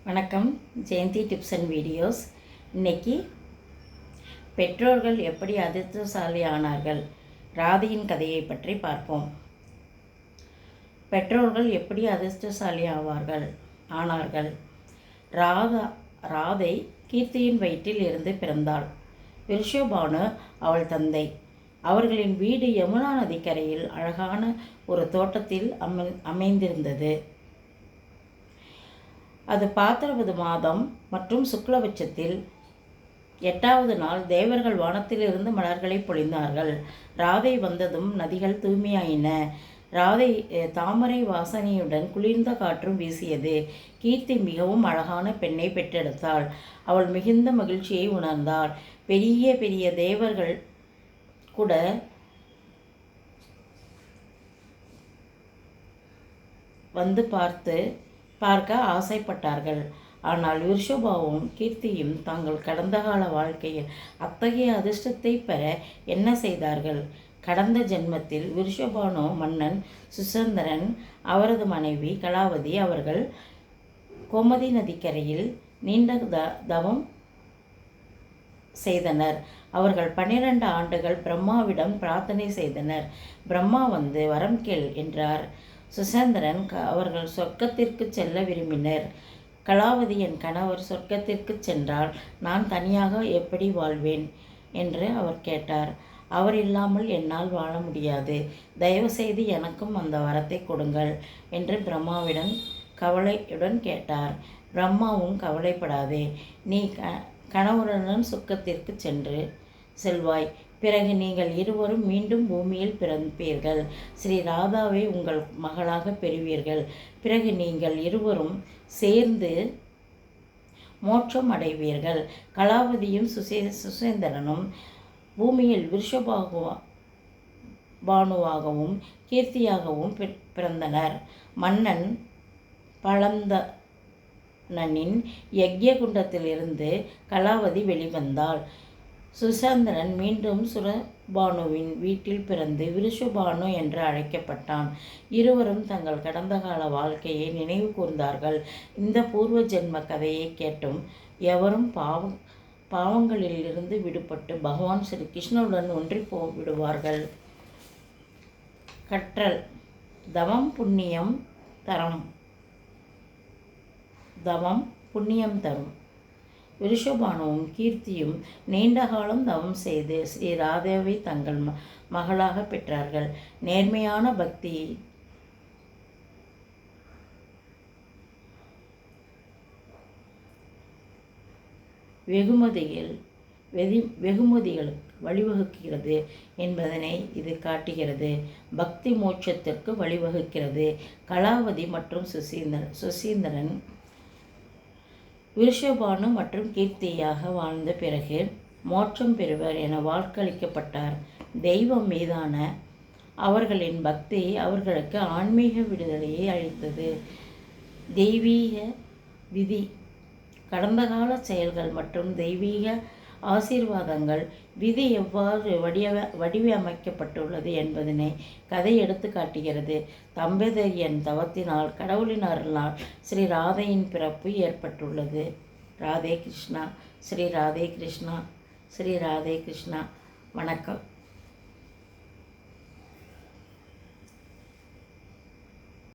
வணக்கம். Jayanthi tips and videos. இன்னைக்கு பெற்றோர்கள் எப்படி அதிர்ஷ்டசாலி ஆனார்கள், ராதையின் கதையை பற்றி பார்ப்போம். பெற்றோர்கள் எப்படி அதிர்ஷ்டசாலி ஆனார்கள். ராதை கீர்த்தியின் வயிற்றில் இருந்து பிறந்தாள். விருஷபானு அவள் தந்தை. அவர்களின் வீடு யமுனா நதிக்கரையில் அழகான ஒரு தோட்டத்தில் அமைந்திருந்தது. அது பாத்திரபத மாதம் மற்றும் சுக்லபட்சத்தில் 8வது நாள் தேவர்கள் வானத்திலிருந்து மலர்களை பொழிந்தார்கள். ராதை வந்ததும் நதிகள் தூய்மையாயின. ராதை தாமரை வாசனையுடன் குளிர்ந்த காற்றும் வீசியது. கீர்த்தி மிகவும் அழகான பெண்ணை பெற்றெடுத்தாள். அவள் மிகுந்த மகிழ்ச்சியை உணர்ந்தாள். பெரிய பெரிய தேவர்கள் கூட வந்து பார்க்க ஆசைப்பட்டார்கள். ஆனால் விருஷபாவும் கீர்த்தியும் தாங்கள் கடந்த கால வாழ்க்கையில் அத்தகைய அதிர்ஷ்டத்தை பெற என்ன செய்தார்கள்? கடந்த ஜென்மத்தில் விருஷபானு மன்னன் சுசந்தரன், அவரது மனைவி கலாவதி அவர்கள் கோமதி நதிக்கரையில் நீண்ட தவம் செய்தனர். அவர்கள் 12 ஆண்டுகள் பிரம்மாவிடம் பிரார்த்தனை செய்தனர். பிரம்மா வந்து வரம் கேள் என்றார். சுசந்திரன் அவர்கள் சொர்க்கத்திற்கு செல்ல விரும்பினர். கலாவதி, என் கணவர் சொர்க்கத்திற்கு சென்றால் நான் தனியாக எப்படி வாழ்வேன் என்று அவர் கேட்டார். அவர் இல்லாமல் என்னால் வாழ முடியாது. தயவுசெய்து எனக்கும் அந்த வரத்தை கொடுங்கள் என்று பிரம்மாவிடம் கவலையுடன் கேட்டார். பிரம்மாவும், கவலைப்படாதே, நீ கணவருடன் சொர்க்கத்திற்கு செல்வாய். பிறகு நீங்கள் இருவரும் மீண்டும் பூமியில் பிறப்பீர்கள். ஸ்ரீ ராதாவை உங்கள் மகளாக பெறுவீர்கள். பிறகு நீங்கள் இருவரும் சேர்ந்து மோட்சம் அடைவீர்கள். கலாவதியும் சுசேந்திரனும் பூமியில் விருஷபானுவாகவும் கீர்த்தியாகவும் பிறந்தனர். மன்னன் பழந்தனின் யக்ய குண்டத்திலிருந்து கலாவதி வெளிவந்தாள். சுசந்திரன் மீண்டும் சுரபானுவின் வீட்டில் பிறந்து விருஷபானு என்று அழைக்கப்பட்டான். இருவரும் தங்கள் கடந்த கால வாழ்க்கையை நினைவு கூர்ந்தார்கள். இந்த பூர்வ ஜென்ம கதையை கேட்டும் எவரும் பாவங்களிலிருந்து விடுபட்டு பகவான் ஸ்ரீ கிருஷ்ணனுடன் ஒன்றி விடுவார்கள். கற்றல். தவம் புண்ணியம் தரும். விருஷபானுவும் கீர்த்தியும் நீண்ட காலம் தவம் செய்து ஸ்ரீ ராதாவை தங்கள் மகளாக பெற்றார்கள். நேர்மையான பக்தி வெகுமதிகளுக்கு வழிவகுக்கிறது என்பதனை இது காட்டுகிறது. பக்தி மோட்சத்திற்கு வழிவகுக்கிறது. கலாவதி மற்றும் சுசீந்திரன் விருஷபானு மற்றும் கீர்த்தியாக வாழ்ந்த பிறகு மோட்சம் பெறுவர் என வாக்களிக்கப்பட்டார். தெய்வம் மீதான அவர்களின் பக்தி அவர்களுக்கு ஆன்மீக விடுதலையை அளித்தது. தெய்வீக விதி, கடந்த கால செயல்கள் மற்றும் தெய்வீக ஆசீர்வாதங்கள், விதி எவ்வாறு வடிவமைக்கப்பட்டுள்ளது என்பதனை கதை எடுத்து காட்டுகிறது. தம்பதியரின் தவத்தினால், கடவுளின் அருளால் ஸ்ரீ ராதையின் பிறப்பு ஏற்பட்டுள்ளது. ராதே கிருஷ்ணா. ஸ்ரீ ராதே கிருஷ்ணா. ஸ்ரீ ராதே கிருஷ்ணா. வணக்கம்.